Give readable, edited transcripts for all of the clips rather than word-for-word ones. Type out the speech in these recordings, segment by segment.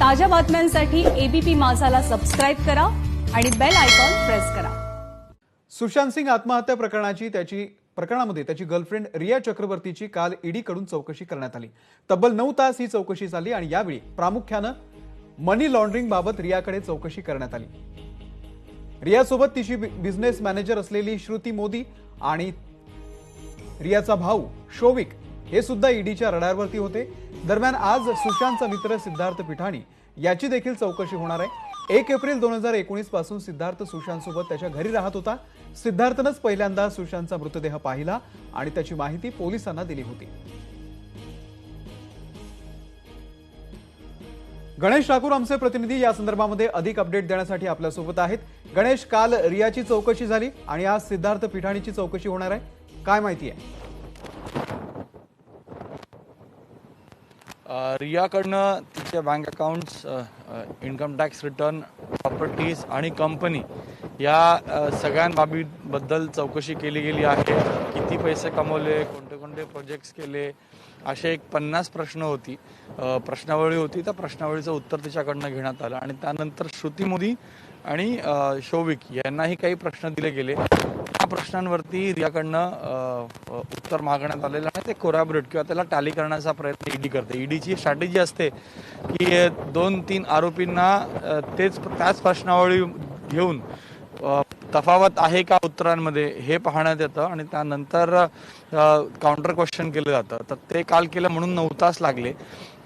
ताज्या बातम्यांसाठी ABP माझाला subscribe करा आणि बेल आयकॉन प्रेस करा। सुशांत सिंग आत्महत्या प्रकरणामध्ये त्याची गर्लफ्रेंड रिया चक्रवर्तीची काल ईडीकडून चौकशी करण्यात आली। तब्बल 9 तास ही चौकशी झाली आणि यावेळी प्रामुख्याने मनी लॉन्ड्रिंग बाबत रियाकडे चौकशी करण्यात आली। रियासोबत तिची बिझनेस मॅनेजर असलेली श्रुती मोदी आणि रियाचा भाऊ शोविक हे सुद्धा ईडीच्या रडारवरती होते। दरम्यान आज सुशांतचा मित्र सिद्धार्थ पिठाणी याची देखील चौकशी होणार आहे। 1 एप्रिल 2019 पासून सिद्धार्थ सुशांत सोबत त्याच्या घरी राहत होता। सिद्धार्थनंच पहिल्यांदा सुशांतचा मृतदेह पाहिला आणि त्याची माहिती पोलिसांना दिली होती। गणेश ठाकूर आमचे प्रतिनिधी या संदर्भामध्ये अधिक अपडेट देण्यासाठी आपल्या सोबत आहेत। गणेश, काल रियाची चौकशी झाली आणि आज सिद्धार्थ पिठाणीची चौकशी होणार आहे, काय माहिती आहे? रियाकडनं तिचे bank accounts, income tax return, properties आणि कंपनी या सगळ्या बाबींबद्दल चौकशी केली गेली आहे। किती पैसे कमवले, कोणते कोणते प्रोजेक्ट्स केले, असे एक 50 प्रश्न होती, प्रश्नावळी होती। त्या प्रश्नावळीचं उत्तर तिच्याकडनं घेण्यात आलं आणि त्यानंतर श्रुती मोदी आणि शोविक यांनाही काही प्रश्न दिले गेले। या प्रश्नांवरती रियाकडनं उत्तर मागण्यात आलेलं आहे। ते कोरॅबोरेट किंवा त्याला टॅली करण्याचा प्रयत्न ईडी करते। ईडीची स्ट्रॅटेजी असते की 2-3 आरोपींना त्याच प्रश्नावळी घेऊन तफावत आहे का उत्तरांमध्ये हे पाहण्यात येतं आणि त्यानंतर काउंटर क्वेश्चन केलं जातं। तर ते काल केलं म्हणून 9 तास लागले।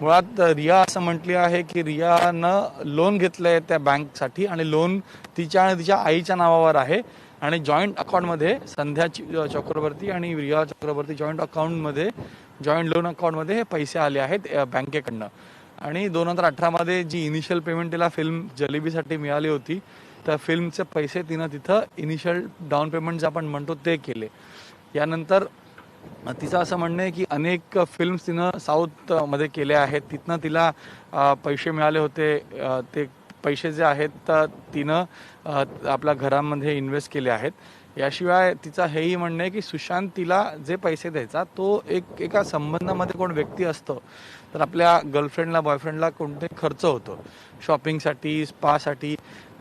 मुळात रिया असं म्हटली आहे की रियानं लोन घेतलंय त्या बँकसाठी आणि लोन तिच्या आणि तिच्या आईच्या नावावर आहे आणि जॉईंट अकाउंटमध्ये संध्या चक्रवर्ती आणि रिया चक्रवर्ती जॉईंट लोन अकाउंटमध्ये हे पैसे आले आहेत बँकेकडनं। आणि 2018 मध्ये जी इनिशियल पेमेंट तिला फिल्म जलेबीसाठी मिळाली होती, त्या फिल्मचे पैसे तिनं तिथं इनिशियल डाऊन पेमेंट जे आपण म्हणतो ते केले। यानंतर तिचं असं म्हणणं आहे की अनेक फिल्म्स तिनं साऊथमध्ये केल्या आहेत, तिथनं तिला पैसे मिळाले होते। ते पैसे जे आहेत तर तिनं आपल्या घरामध्ये इन्व्हेस्ट केले आहेत। याशिवाय तिचं हेही म्हणणं आहे की सुशांत तिला जे पैसे द्यायचा तो एका संबंधामध्ये कोण व्यक्ती असतो तर आपल्या गर्लफ्रेंडला बॉयफ्रेंडला कोणते खर्च होतो, शॉपिंगसाठी, स्पासाठी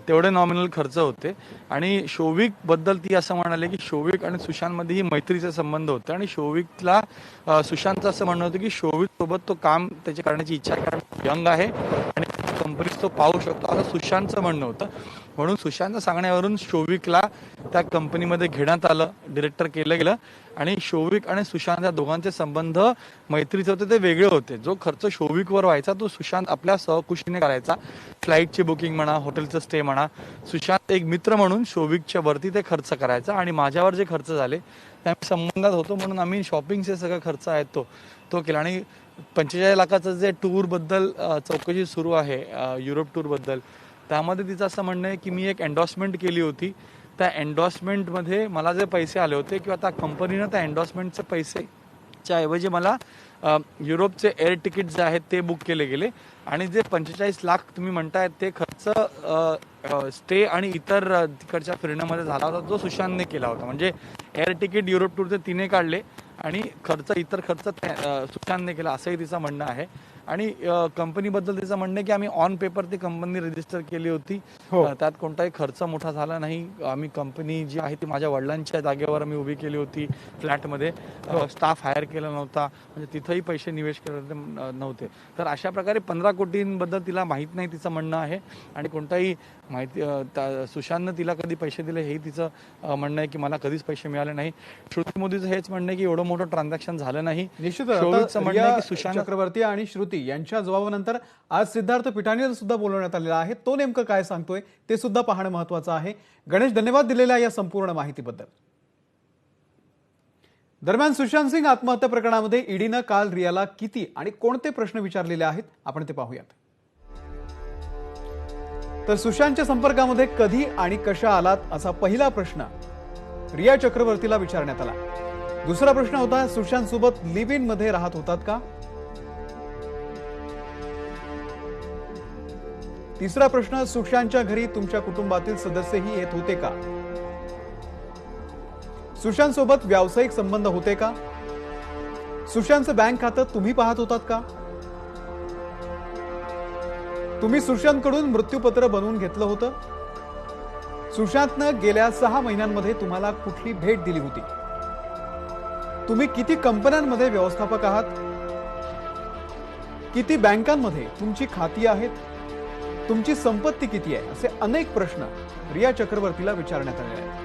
तेवढे नॉमिनल खर्च होते। आणि शोविक बद्दल ती असं म्हणाले की शोविक आणि सुशांतमध्येही मैत्रीचे संबंध होते आणि शोविकला सुशांतचं असं म्हणणं होतं की शोविक सोबत तो काम त्याची करण्याची इच्छा आहे, कारण यंग आहे आणि कंपनीत तो पाहू शकतो असं सुशांतचं म्हणणं होतं। म्हणून सुशांतच्या सांगण्यावरून शोविकला त्या कंपनीमध्ये घेण्यात आलं, डिरेक्टर केलं गेलं आणि शोविक आणि सुशांत या दोघांचे संबंध मैत्रीचे होते, ते वेगळे होते। जो खर्च शोविकवर व्हायचा तो सुशांत आपल्या सहकुशीने करायचा। फ्लाईटची बुकिंग म्हणा, हॉटेलचं स्टे म्हणा, सुशांत एक मित्र म्हणून शोविकच्या वरती ते खर्च करायचा आणि माझ्यावर जे खर्च झाले त्या संबंधात होतो म्हणून आम्ही शॉपिंगचे सगळं खर्च आहे तो केला। आणि 45 लाखाचं जे टूरबद्दल चौकशी सुरू आहे, युरोप टूरबद्दल, त्यामध्ये तिचं असं म्हणणं आहे की मी एक एन्डॉर्समेंट केली होती, त्या एन्डॉर्समेंटमध्ये मला जे पैसे आले होते किंवा त्या कंपनीनं त्या एन्डॉर्समेंटचे पैसेच्या ऐवजी मला युरोपचे एअर तिकीट जे आहेत ते बुक केले गेले आणि जे 45 लाख तुम्ही म्हणताय ते खर्च स्टे आणि इतर तिकडच्या फिरण्यामध्ये झाला होता जो सुशांतने केला होता। म्हणजे एअर तिकीट युरोप टूरचे तिने काढले आणि इतर खर्च सुशांतने केला असंही तिचं म्हणणं आहे। आणि कंपनीबद्दल तिचं म्हणणं आहे की आम्ही ऑन पेपर ती कंपनी रजिस्टर केली होती, त्यात कोणताही खर्च मोठा झाला नाही। आम्ही कंपनी जी आहे ती माझ्या वडिलांच्या जागेवर आम्ही उभी केली होती, फ्लॅटमध्ये स्टाफ हायर केला नव्हता, म्हणजे तिथंही पैसे निवेश केले नव्हते। तर अशा प्रकारे 15 कोटींबद्दल तिला माहीत नाही तिचं म्हणणं आहे आणि कोणताही माहिती सुशांतनं तिला कधी पैसे दिले हेही तिचं म्हणणं आहे की मला कधीच पैसे मिळाले नाही। श्रुती मोदीचं हेच म्हणणं आहे की एवढं मोठं ट्रान्झॅक्शन झालं नाही। निश्चितच सुशांत चक्रवर्ती आणि श्रुती यांच्या जबाबानंतर आज सिद्धार्थ पिठाणीला सुद्धा बोलवण्यात आलेला आहे। तो नेमकं काय सांगतोय ते सुद्धा पाहणं महत्त्वाचं आहे। गणेश, धन्यवाद दिलेल्या या संपूर्ण माहितीबद्दल। दरम्यान सुशांत सिंग आत्महत्या प्रकरणामध्ये ईडीनं काल रियाला किती आणि कोणते प्रश्न विचारलेले आहेत आपण ते पाहूयात। तर सुशांतच्या संपर्कामध्ये कधी आणि कशा आलात असा पहिला प्रश्न रिया चक्रवर्तीला विचारण्यात आला। दुसरा प्रश्न होता सुशांत सोबत लिव्ह इन मध्ये राहत होतात का। तिसरा प्रश्न सुशांतच्या घरी तुमच्या कुटुंबातील सदस्यही येत होते का। सुशांत सोबत व्यावसायिक संबंध होते का। सुशांतचं बँक खातं तुम्ही पाहत होतात का। तुम्ही सुशांतकडून मृत्यूपत्र बनवून घेतलं होतं. सुशांतनं गेल्या 6 महिन्यांमध्ये तुम्हाला कुठली भेट दिली होती? तुम्ही किती कंपन्यांमध्ये व्यवस्थापक आहात? किती बँकांमध्ये तुमची खाती आहेत? तुमची संपत्ती किती आहे? असे अनेक प्रश्न रिया चक्रवर्तीला विचारण्यात आले आहेत.